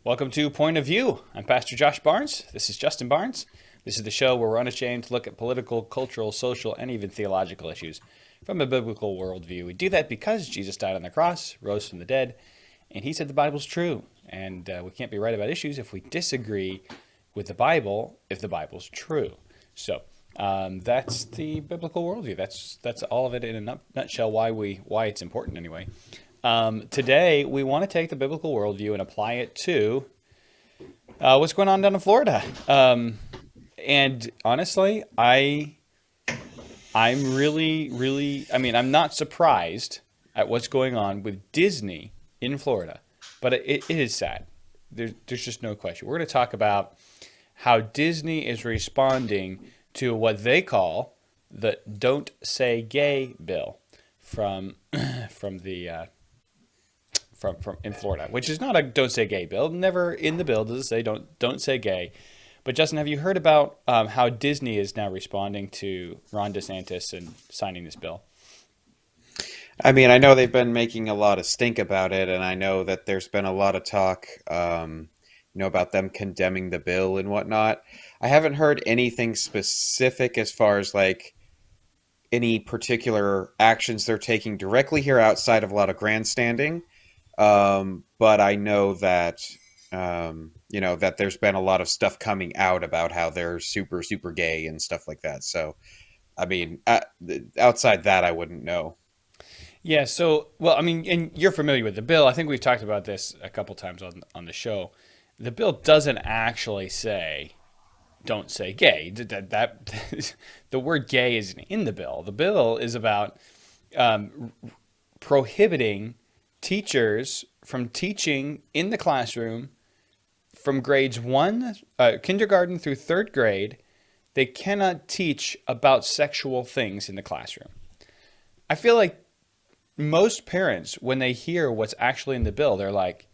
Welcome to Point of View. I'm Pastor Josh Barnes. This is Justin Barnes. This is the show where we're unashamed to look at political, cultural, social, and even theological issues from a biblical worldview. We do that because Jesus died on the cross, rose from the dead, and he said the Bible's true. And we can't be right about issues if we disagree with the Bible, if the Bible's true. So that's the biblical worldview. That's all of it in a nutshell. Why it's important anyway. Today, we want to take the biblical worldview and apply it to what's going on down in Florida. And honestly, I'm really, I'm not surprised at what's going on with Disney in Florida, but it is sad. There's just no question. We're going to talk about how Disney is responding to what they call the "Don't Say Gay" bill from in Florida, which is not a "Don't Say Gay" bill. Never in the bill does it say don't say gay. But Justin, have you heard about how Disney is now responding to Ron DeSantis and signing this bill? I know they've been making a lot of stink about it, and I know that there's been a lot of talk, about them condemning the bill and whatnot. I haven't heard anything specific as far as like any particular actions they're taking directly here outside of a lot of grandstanding. But I know that, that there's been a lot of stuff coming out about how they're super, super gay and stuff like that. So, outside that, I wouldn't know. Yeah. So, and you're familiar with the bill. I think we've talked about this a couple times on the show. The bill doesn't actually say "don't say gay." That the word "gay" isn't in the bill. The bill is about prohibiting teachers from teaching in the classroom from grades kindergarten through third grade. They cannot teach about sexual things in the classroom. I feel like most parents, when they hear what's actually in the bill, they're like,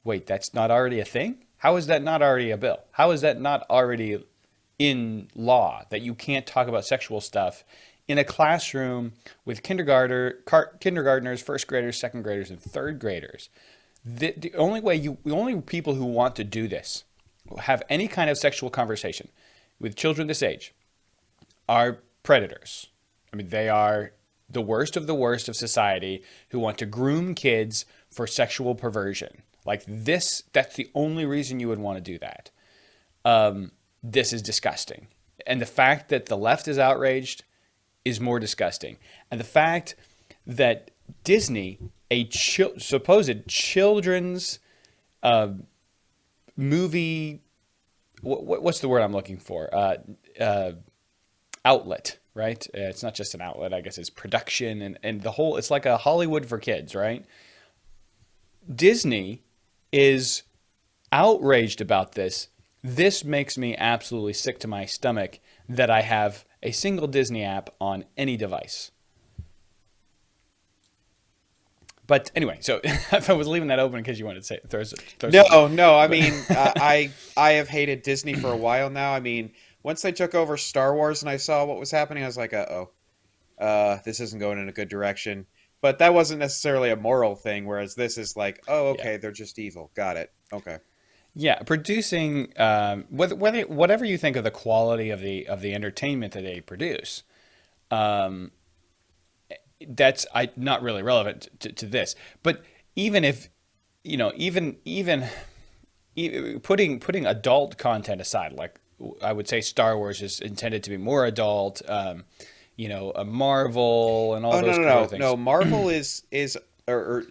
wait, that's not already a thing? How is that not already a bill? How is that not already in law that you can't talk about sexual stuff in a classroom with kindergartners, first graders, second graders, and third graders? The only people who want to do this, have any kind of sexual conversation with children this age, are predators. They are the worst of society who want to groom kids for sexual perversion. Like this, that's the only reason you would want to do that. This is disgusting. And the fact that the left is outraged is more disgusting. And the fact that Disney, a supposed children's movie, what's the word I'm looking for? Outlet, right? It's not just an outlet. I guess it's production and the whole, it's like a Hollywood for kids, right? Disney is outraged about this. This makes me absolutely sick to my stomach that I have a single Disney app on any device. But anyway, so if I was leaving that open because you wanted to say throw No. I have hated Disney for a while now. Once they took over Star Wars and I saw what was happening, I was like, this isn't going in a good direction. But that wasn't necessarily a moral thing, whereas this is like, Yeah. they're just evil. Got it. Okay. Yeah, producing whatever you think of the quality of the entertainment that they produce, that's not really relevant to this. But even if even putting adult content aside, like I would say Star Wars is intended to be more adult. A Marvel and all Oh, those kind no. of things. No, Marvel or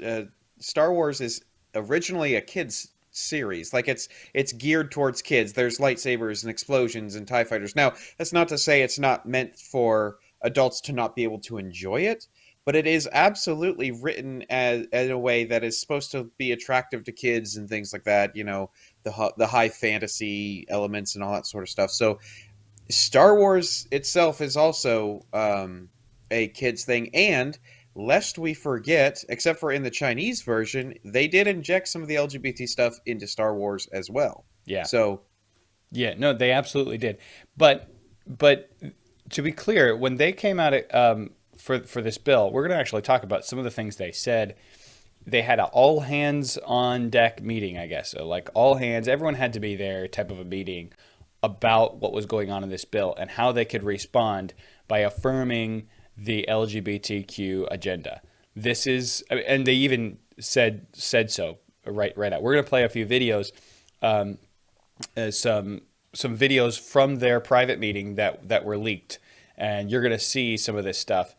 Star Wars is originally a kids series. Like it's geared towards kids. There's lightsabers and explosions and TIE fighters. Now, that's not to say it's not meant for adults to not be able to enjoy it, but it is absolutely written in a way that is supposed to be attractive to kids and things like that, the high fantasy elements and all that sort of stuff. So Star Wars itself is also a kids thing, and lest we forget, except for in the Chinese version, they did inject some of the LGBT stuff into Star Wars as well. Yeah. So, Yeah, no, they absolutely did. But to be clear, when they came out for this bill, we're going to actually talk about some of the things they said they had an all hands on deck meeting, I guess. So like all hands, everyone had to be there type of a meeting about what was going on in this bill and how they could respond by affirming the LGBTQ agenda. This is, and they even said so right out. We're gonna play a few videos, um, some videos from their private meeting that were leaked, and you're gonna see some of this stuff.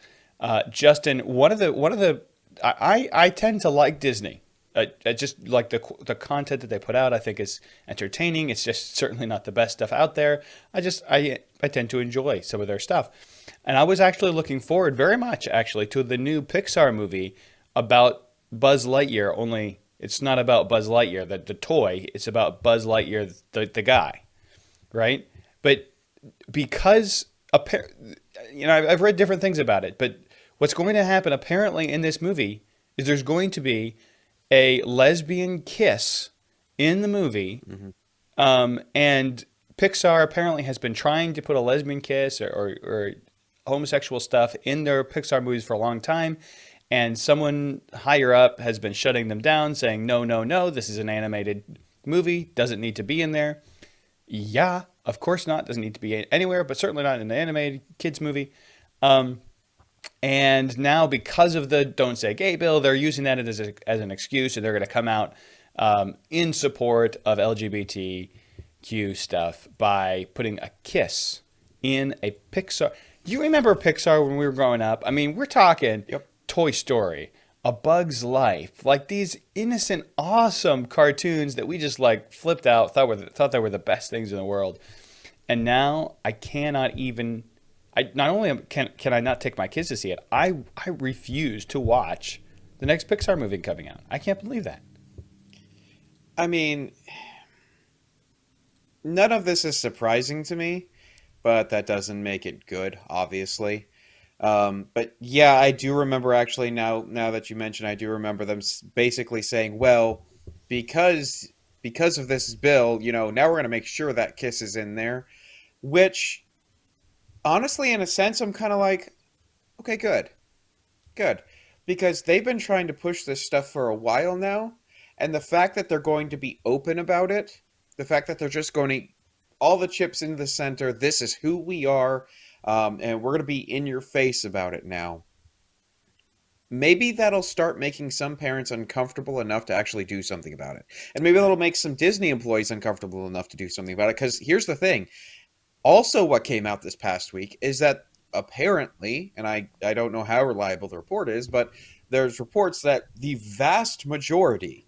Justin, one of the I tend to like Disney. I just like the content that they put out. I think is entertaining. It's just certainly not the best stuff out there. I tend to enjoy some of their stuff, and I was actually looking forward very much actually to the new Pixar movie about Buzz Lightyear. Only it's not about Buzz Lightyear, the toy. It's about Buzz Lightyear, the guy, right? But because I've read different things about it, but what's going to happen apparently in this movie is there's going to be a lesbian kiss in the movie, and Pixar apparently has been trying to put a lesbian kiss or homosexual stuff in their Pixar movies for a long time, and someone higher up has been shutting them down, saying no, no, no, this is an animated movie, doesn't need to be in there. Yeah, of course not. Doesn't need to be anywhere, but certainly not in an animated kids movie. And now, because of the "Don't Say Gay" bill, they're using that as an excuse, and they're going to come out in support of LGBTQ stuff by putting a kiss in a Pixar. Do you remember Pixar when we were growing up? I mean, we're talking Yep. Toy Story, A Bug's Life, like these innocent, awesome cartoons that we just like flipped out, thought they were the best things in the world. And now I cannot even. I not only can I not take my kids to see it, I refuse to watch the next Pixar movie coming out. I can't believe that. I mean, none of this is surprising to me, but that doesn't make it good, obviously. But yeah, I do remember actually now that you mention, I do remember them basically saying, well, because of this bill, now we're going to make sure that kiss is in there, which honestly, in a sense, I'm kind of like, okay, good, because they've been trying to push this stuff for a while now, and the fact that they're going to be open about it, the fact that they're just going to all the chips into the center, this is who we are, and we're going to be in your face about it now. Maybe that'll start making some parents uncomfortable enough to actually do something about it. And maybe that'll make some Disney employees uncomfortable enough to do something about it. Because here's the thing. Also, what came out this past week is that apparently, and I don't know how reliable the report is, but there's reports that the vast majority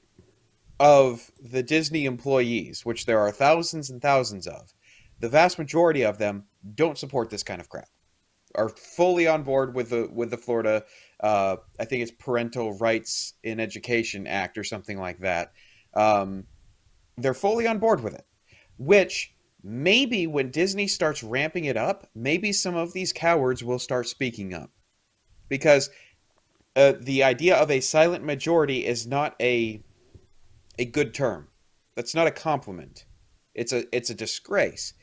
of the Disney employees, which there are thousands and thousands of, the vast majority of them don't support this kind of crap. Are fully on board with the Florida, I think it's Parental Rights in Education Act or something like that. They're fully on board with it, which maybe when Disney starts ramping it up, maybe some of these cowards will start speaking up, because the idea of a silent majority is not a good term. That's not a compliment. It's a disgrace.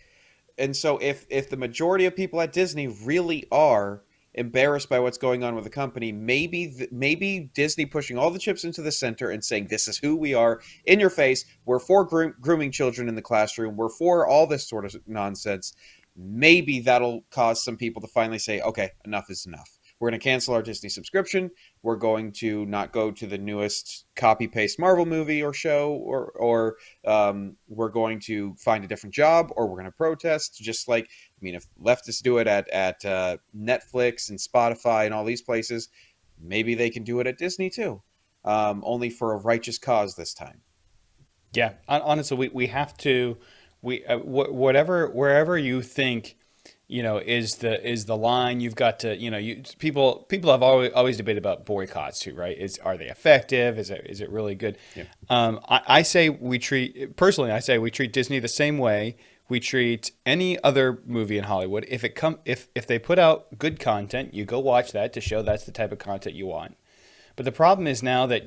And so if the majority of people at Disney really are embarrassed by what's going on with the company, maybe Disney pushing all the chips into the center and saying, this is who we are, in your face, we're for grooming children in the classroom, we're for all this sort of nonsense, maybe that'll cause some people to finally say, okay, enough is enough. We're going to cancel our Disney subscription. We're going to not go to the newest copy-paste Marvel movie or show, or we're going to find a different job, or we're going to protest. Just like, I mean, if leftists do it at Netflix and Spotify and all these places, maybe they can do it at Disney too, only for a righteous cause this time. Yeah, honestly, we have to whatever wherever you think is the line you've got to people have always debated about boycotts too, right? Are they effective? Is it really good? Yeah. I say we treat Disney the same way we treat any other movie in Hollywood. If they put out good content, you go watch that to show that's the type of content you want. But the problem is now that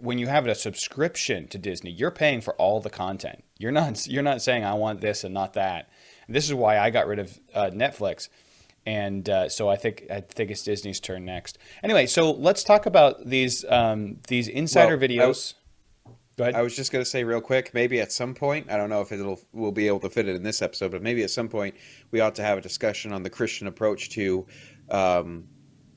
when you have a subscription to Disney, you're paying for all the content. You're not saying I want this and not that. And this is why I got rid of Netflix. And so I think it's Disney's turn next. Anyway, so let's talk about these insider Well, videos. Go ahead. I was just going to say real quick, maybe at some point, I don't know if we'll be able to fit it in this episode, but maybe at some point we ought to have a discussion on the Christian approach to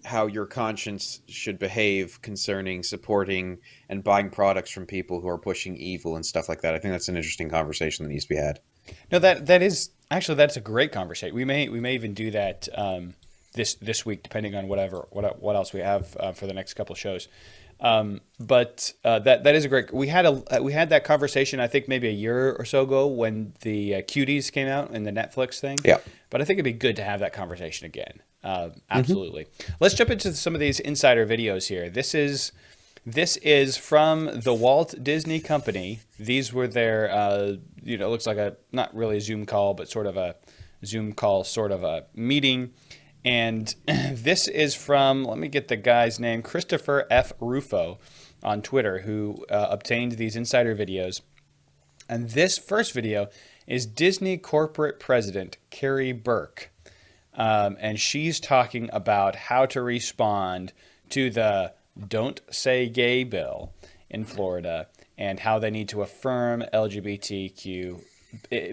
how your conscience should behave concerning supporting and buying products from people who are pushing evil and stuff like that. I think that's an interesting conversation that needs to be had. No, that is actually that's a great conversation. We may even do that this week, depending on what else we have for the next couple of shows. But that is a great. We had that conversation. I think maybe a year or so ago when the Cuties came out and the Netflix thing. Yeah. But I think it'd be good to have that conversation again. Absolutely. Let's jump into some of these insider videos here. This is from the Walt Disney Company. These were their, it looks like not really a Zoom call, but sort of a Zoom call, sort of a meeting. And this is from, let me get the guy's name, Christopher F. Rufo on Twitter, who obtained these insider videos. And this first video is Disney corporate president Carrie Burke. And she's talking about how to respond to the Don't Say Gay bill in Florida and how they need to affirm LGBTQ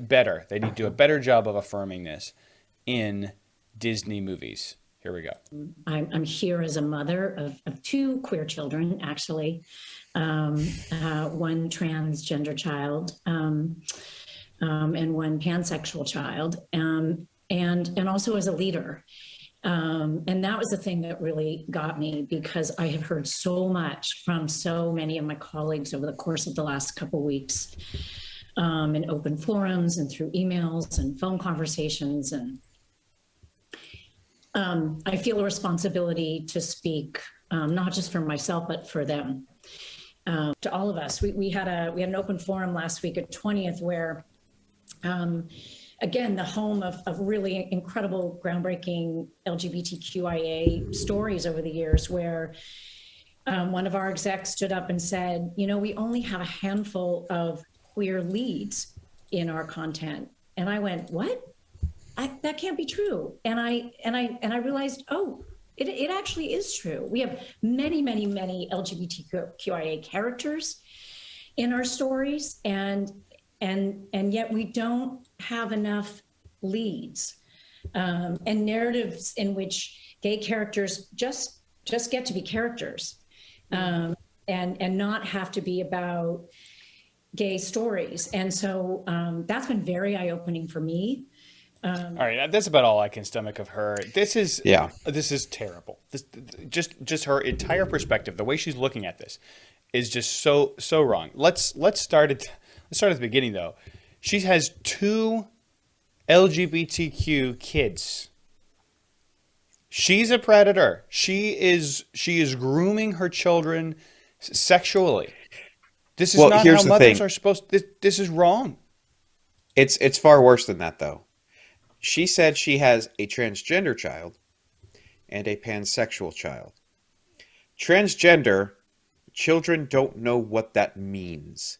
better. They need to do a better job of affirming this in Disney movies. Here we go. I'm here as a mother of two queer children, actually, one transgender child and one pansexual child, and also as a leader. And that was the thing that really got me, because I have heard so much from so many of my colleagues over the course of the last couple of weeks in open forums and through emails and phone conversations. And I feel a responsibility to speak, not just for myself, but for them, to all of us. We had an open forum last week at 20th where, again, the home of really incredible, groundbreaking LGBTQIA stories over the years, where one of our execs stood up and said, we only have a handful of queer leads in our content. And I went, what? That can't be true. And I realized, it actually is true. We have many, many, many LGBTQIA characters in our stories, and yet we don't have enough leads and narratives in which gay characters just get to be characters and not have to be about gay stories. And so that's been very eye-opening for me. All right, that's about all I can stomach of her. This is terrible. Just her entire perspective, the way she's looking at this, is just so wrong. Let's start at the beginning though. She has two LGBTQ kids. She's a predator. She is grooming her children sexually. This is not how mothers are supposed. This is wrong. It's far worse than that though. She said she has a transgender child and a pansexual child. Transgender children don't know what that means.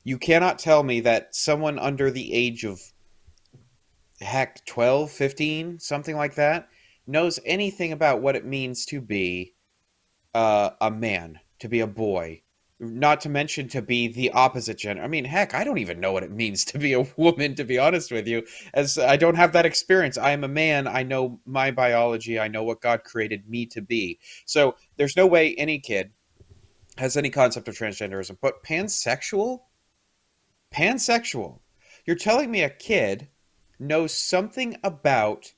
You cannot tell me that someone under the age of, 12, 15, something like that, knows anything about what it means to be a man, to be a boy, not to mention to be the opposite gender. I mean, I don't even know what it means to be a woman, to be honest with you, as I don't have that experience. I am a man. I know my biology. I know what God created me to be. So there's no way any kid has any concept of transgenderism. But pansexual? You're telling me a kid knows something about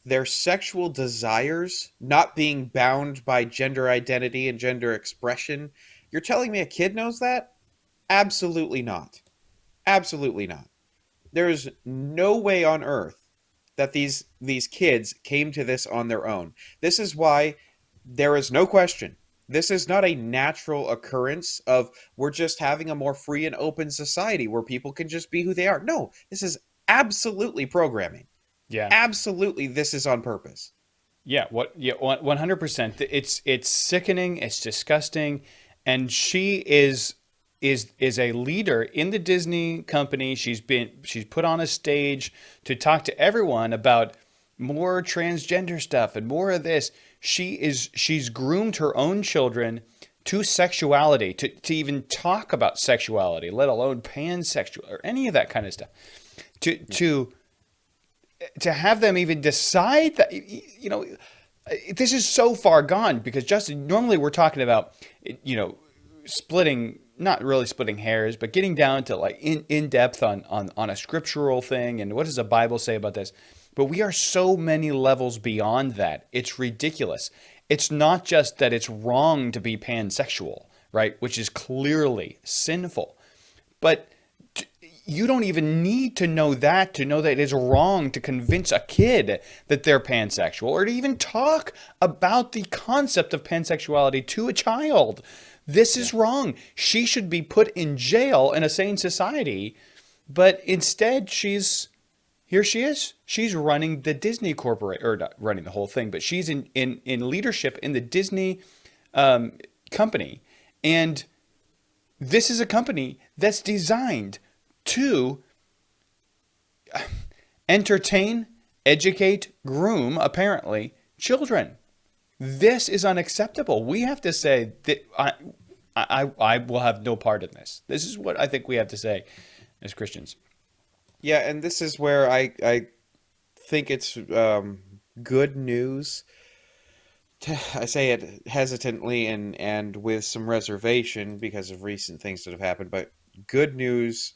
their sexual desires not being bound by gender identity and gender expression? You're telling me a kid knows that? Absolutely not. Absolutely not. There is no way on earth that these kids came to this on their own. This is why there is no question. This is not a natural occurrence of we're just having a more free and open society where people can just be who they are. No, this is absolutely programming. Yeah. Absolutely, this is on purpose. Yeah, 100%. It's sickening, it's disgusing. And she is a leader in the Disney company. She's put on a stage to talk to everyone about more transgender stuff and more of this. She's groomed her own children to sexuality, to even talk about sexuality, let alone pansexual or any of that kind of stuff. To have them even decide that, this is so far gone, because Justin, normally we're talking about, splitting, not really splitting hairs, but getting down to like in depth on a scriptural thing. And what does the Bible say about this? But we are so many levels beyond that. It's ridiculous. It's not just that it's wrong to be pansexual, right? Which is clearly sinful. But you don't even need to know that it is wrong to convince a kid that they're pansexual, or to even talk about the concept of pansexuality to a child. This is wrong. She should be put in jail in a sane society, but instead here she is. She's running the Disney corporate, or not running the whole thing, but she's in leadership in the Disney company. And this is a company that's designed to entertain, educate, groom, apparently, children. This is unacceptable. We have to say that I will have no part in this. This is what I think we have to say as Christians. Yeah, and this is where I think it's good news. I say it hesitantly and with some reservation because of recent things that have happened, but good news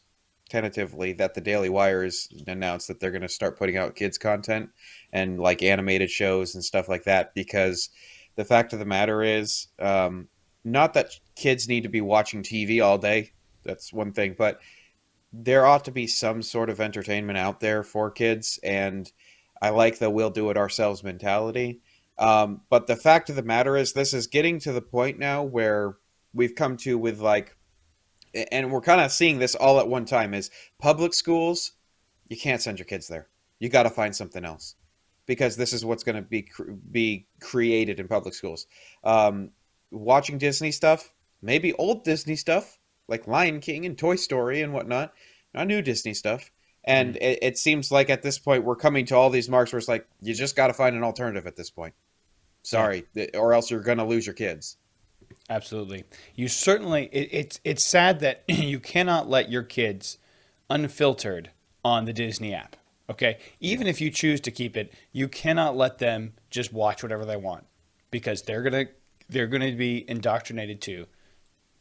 tentatively that the Daily Wire has announced that they're going to start putting out kids content and like animated shows and stuff like that, because the fact of the matter is, not that kids need to be watching TV all day. That's one thing, but there ought to be some sort of entertainment out there for kids. And I like the we'll do it ourselves mentality. But the fact of the matter is, this is getting to the point now where we've come to with like, and we're kind of seeing this all at one time, is public schools, you can't send your kids there. You got to find something else, because this is what's going to be created in public schools. Watching Disney stuff, maybe old Disney stuff, like Lion King and Toy Story and whatnot, not new Disney stuff. And it seems like at this point, we're coming to all these marks where it's like, you just got to find an alternative at this point. Sorry, or else you're going to lose your kids. Absolutely. You certainly, it's sad that you cannot let your kids unfiltered on the Disney app. Okay. Even if you choose to keep it, you cannot let them just watch whatever they want, because they're going to be indoctrinated to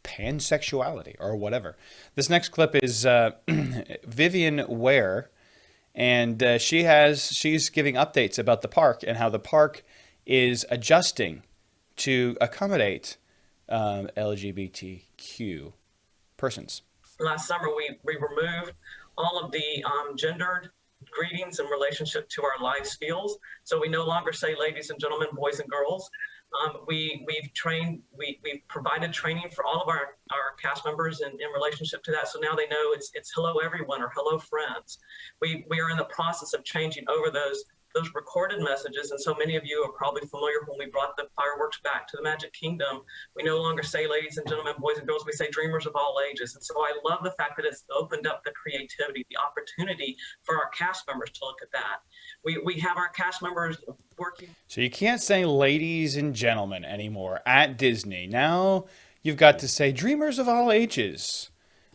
pansexuality or whatever. This next clip is Vivian Ware, and she's giving updates about the park and how the park is adjusting to accommodate LGBTQ persons. Last summer, we removed all of the gendered greetings in relationship to our life skills. So we no longer say ladies and gentlemen, boys and girls. We've provided training for all of our cast members in relationship to that. So now they know it's hello everyone or hello friends. We are in the process of changing over those recorded messages. And so many of you are probably familiar when we brought the fireworks back to the Magic Kingdom. We no longer say ladies and gentlemen, boys and girls, we say dreamers of all ages. And so I love the fact that it's opened up the creativity, the opportunity for our cast members to look at that. We have our cast members working. So you can't say ladies and gentlemen anymore at Disney. Now you've got to say dreamers of all ages.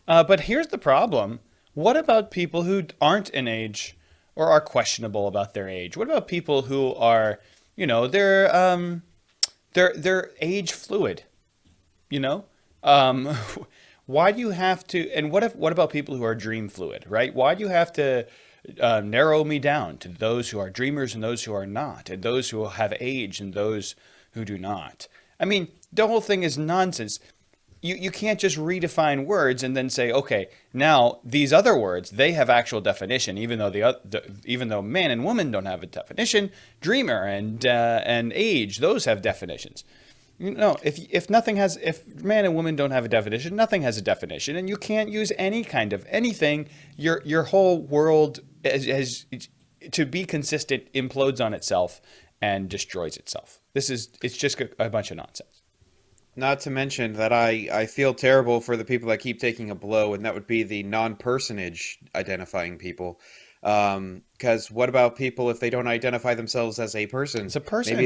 But here's the problem. What about people who aren't in age or are questionable about their age? What about people who are, they're age fluid? Why do you have to? And what about people who are dream fluid? Right? Why do you have to narrow me down to those who are dreamers and those who are not, and those who have age and those who do not? I mean, the whole thing is nonsense. You can't just redefine words and then say, okay, now these other words, they have actual definition, even though man and woman don't have a definition. Dreamer and age, those have definitions. If man and woman don't have a definition, nothing has a definition, and you can't use any kind of anything. Your whole world, has to be consistent, implodes on itself and destroys itself. It's just a bunch of nonsense. Not to mention that I feel terrible for the people that keep taking a blow, and that would be the non-personage identifying people. Because what about people if they don't identify themselves as a person? It's a person.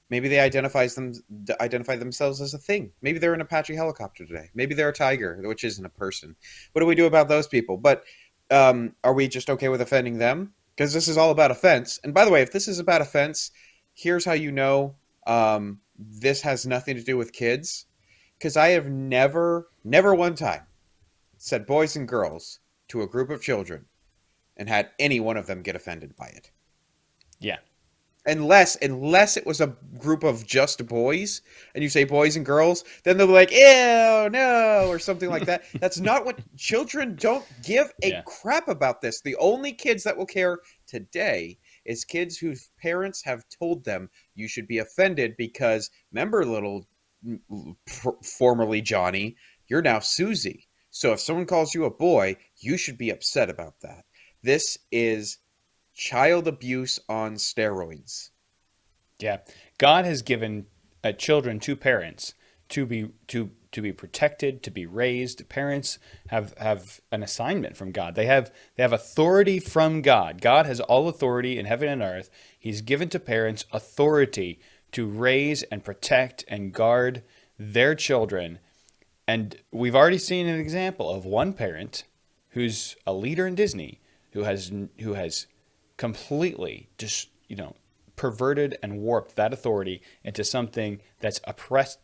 Maybe they identify themselves as a thing. Maybe they're an Apache helicopter today. Maybe they're a tiger, which isn't a person. What do we do about those people? But are we just okay with offending them? Because this is all about offense. And by the way, if this is about offense, here's how you know this has nothing to do with kids. Because I have never one time said boys and girls to a group of children and had any one of them get offended by it. Yeah. Unless it was a group of just boys and you say boys and girls, then they'll be like, ew, no, or something like that. That's not what children don't give a crap about this. The only kids that will care today is kids whose parents have told them you should be offended because remember little formerly Johnny, you're now Susie. So if someone calls you a boy, you should be upset about that. This is child abuse on steroids. Yeah. God has given children to parents to be protected, to be raised. Parents have an assignment from God. They have authority from God. God has all authority in heaven and earth. He's given to parents authority to raise and protect and guard their children. And we've already seen an example of one parent who's a leader in Disney who has completely just, perverted and warped that authority into something that's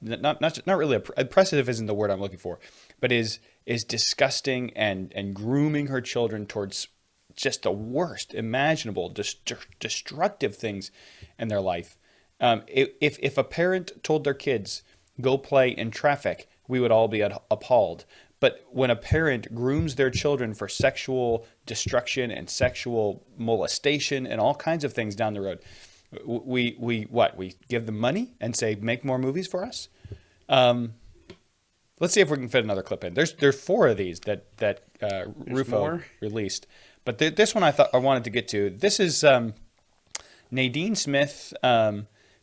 not really oppressive isn't the word I'm looking for, but is disgusting and grooming her children towards just the worst imaginable destructive things in their life. If a parent told their kids, go play in traffic, we would all be appalled. But when a parent grooms their children for sexual destruction and sexual molestation and all kinds of things down the road, we give them money and say, make more movies for us? Let's see if we can fit another clip in. There's 4 of these that Rufo released. But this one I wanted to get to. This is Nadine Smith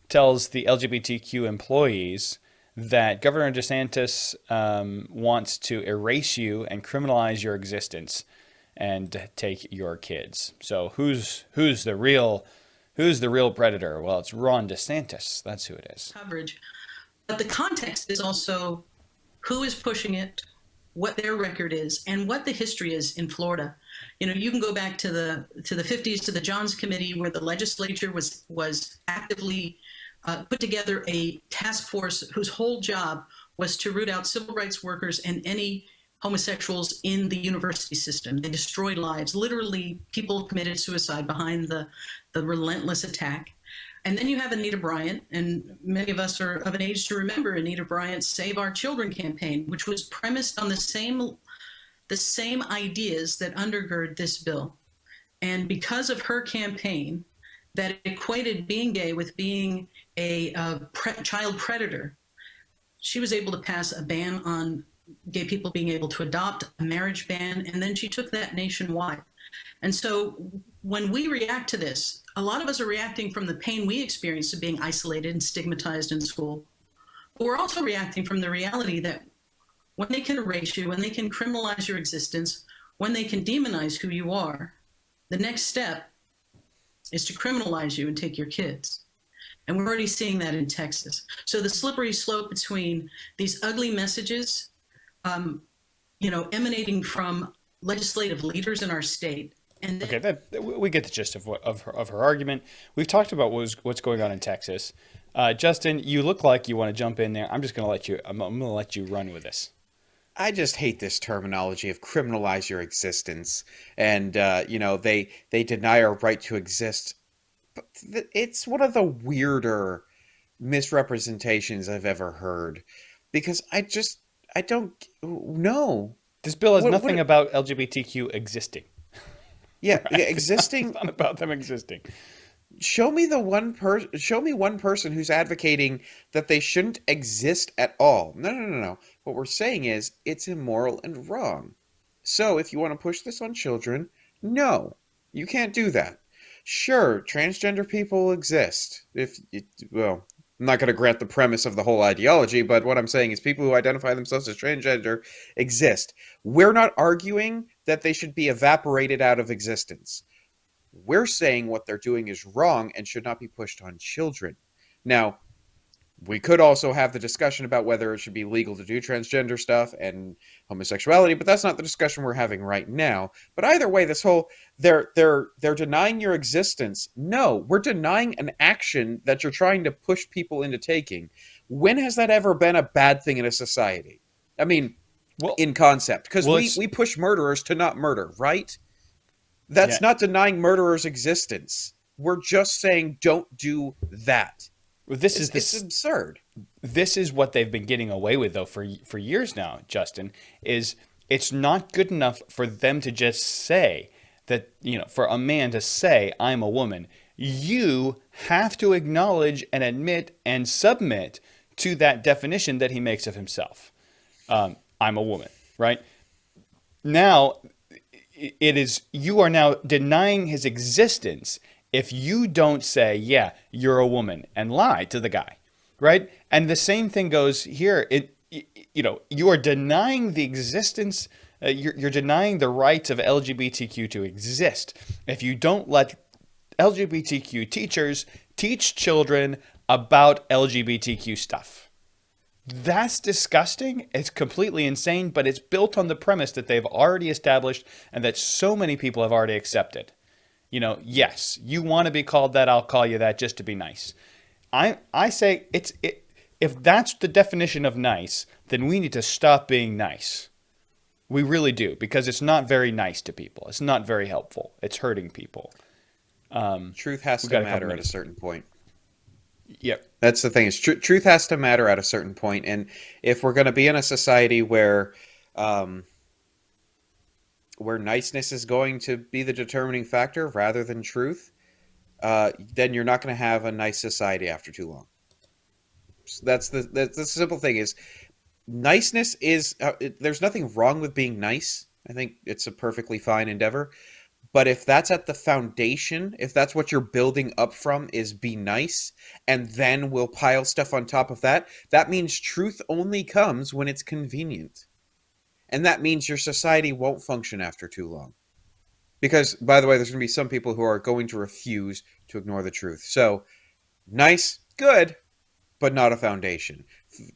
tells the LGBTQ employees that Governor DeSantis wants to erase you and criminalize your existence and take your kids. So who's the real predator? Well, it's Ron DeSantis. That's who it is. Coverage, but the context is also who is pushing it, what their record is, and what the history is in Florida. You can go back to the 50s, to the Johns Committee, where the legislature was actively put together a task force whose whole job was to root out civil rights workers and any homosexuals in the university system. They destroyed lives. Literally, people committed suicide behind the relentless attack. And then you have Anita Bryant, and many of us are of an age to remember Anita Bryant's Save Our Children campaign, which was premised on the same ideas that undergird this bill. And because of her campaign, that equated being gay with being a child predator, she was able to pass a ban on gay people being able to adopt, a marriage ban, and then she took that nationwide. And so when we react to this, a lot of us are reacting from the pain we experienced of being isolated and stigmatized in school. But we're also reacting from the reality that when they can erase you, when they can criminalize your existence, when they can demonize who you are, the next step is to criminalize you and take your kids. And we're already seeing that in Texas. So the slippery slope between these ugly messages, emanating from legislative leaders in our state. And then, okay, we get the gist of her argument. We've talked about what's going on in Texas. Justin, you look like you want to jump in there. I'm just going to let you run with this. I just hate this terminology of criminalize your existence, and they deny our right to exist. But it's one of the weirder misrepresentations I've ever heard, because I don't know. This bill has nothing about LGBTQ existing. Yeah, right? Yeah, existing. It's not about them existing. Show me one person who's advocating that they shouldn't exist at all. No. What we're saying is it's immoral and wrong. So if you want to push this on children, no, you can't do that. Sure, transgender people exist. I'm not going to grant the premise of the whole ideology, but what I'm saying is people who identify themselves as transgender exist. We're not arguing that they should be evaporated out of existence. We're saying what they're doing is wrong and should not be pushed on children. Now, we could also have the discussion about whether it should be legal to do transgender stuff and homosexuality, but that's not the discussion we're having right now. But either way, this whole they're denying your existence. No, we're denying an action that you're trying to push people into taking. When has that ever been a bad thing in a society? I mean, Well, in concept, because well, we push murderers to not murder, right? That's Yeah. not denying murderers' existence. We're just saying don't do that. this It's absurd. this is what they've been getting away with though for years now, Justin, is it's not good enough for them to just say that, for a man to say I'm a woman. You have to acknowledge and admit and submit to that definition that he makes of himself. I'm a woman, right? Now it is, you are now denying his existence if you don't say, yeah, you're a woman, and lie to the guy, right? And the same thing goes here. You are denying the existence, you're denying the rights of LGBTQ to exist if you don't let LGBTQ teachers teach children about LGBTQ stuff. That's disgusting. It's completely insane, but it's built on the premise that they've already established and that so many people have already accepted. Yes, you want to be called that, I'll call you that just to be nice. I say if that's the definition of nice, then we need to stop being nice. We really do, because it's not very nice to people. It's not very helpful. It's hurting people. Truth has we to got a couple matter at a minutes. certain point. Yep. That's the thing, is truth has to matter at a certain point. And if we're going to be in a society where niceness is going to be the determining factor rather than truth, then you're not going to have a nice society after too long. So that's the simple thing, is niceness is there's nothing wrong with being nice. I think it's a perfectly fine endeavor. But if that's at the foundation, if that's what you're building up from, is be nice, and then we'll pile stuff on top of that, that means truth only comes when it's convenient. And that means your society won't function after too long. Because, by the way, there's going to be some people who are going to refuse to ignore the truth. So, nice, good, but not a foundation.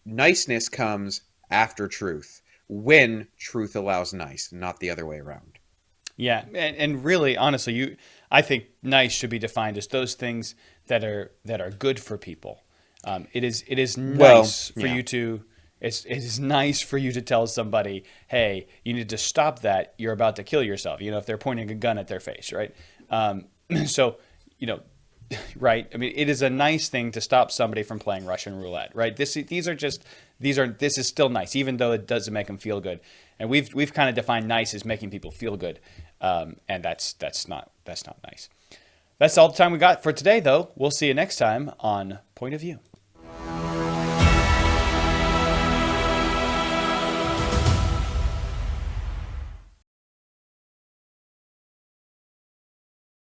Niceness comes after truth, when truth allows nice, not the other way around. Yeah, and really, honestly, I think nice should be defined as those things that are good for people. It is nice for you to. It is nice for you to tell somebody, hey, you need to stop that. You're about to kill yourself. If they're pointing a gun at their face, right? So, right. I mean, it is a nice thing to stop somebody from playing Russian roulette, right? This is still nice, even though it doesn't make them feel good. And we've kind of defined nice as making people feel good, and that's not nice. That's all the time we got for today, though. We'll see you next time on Point of View.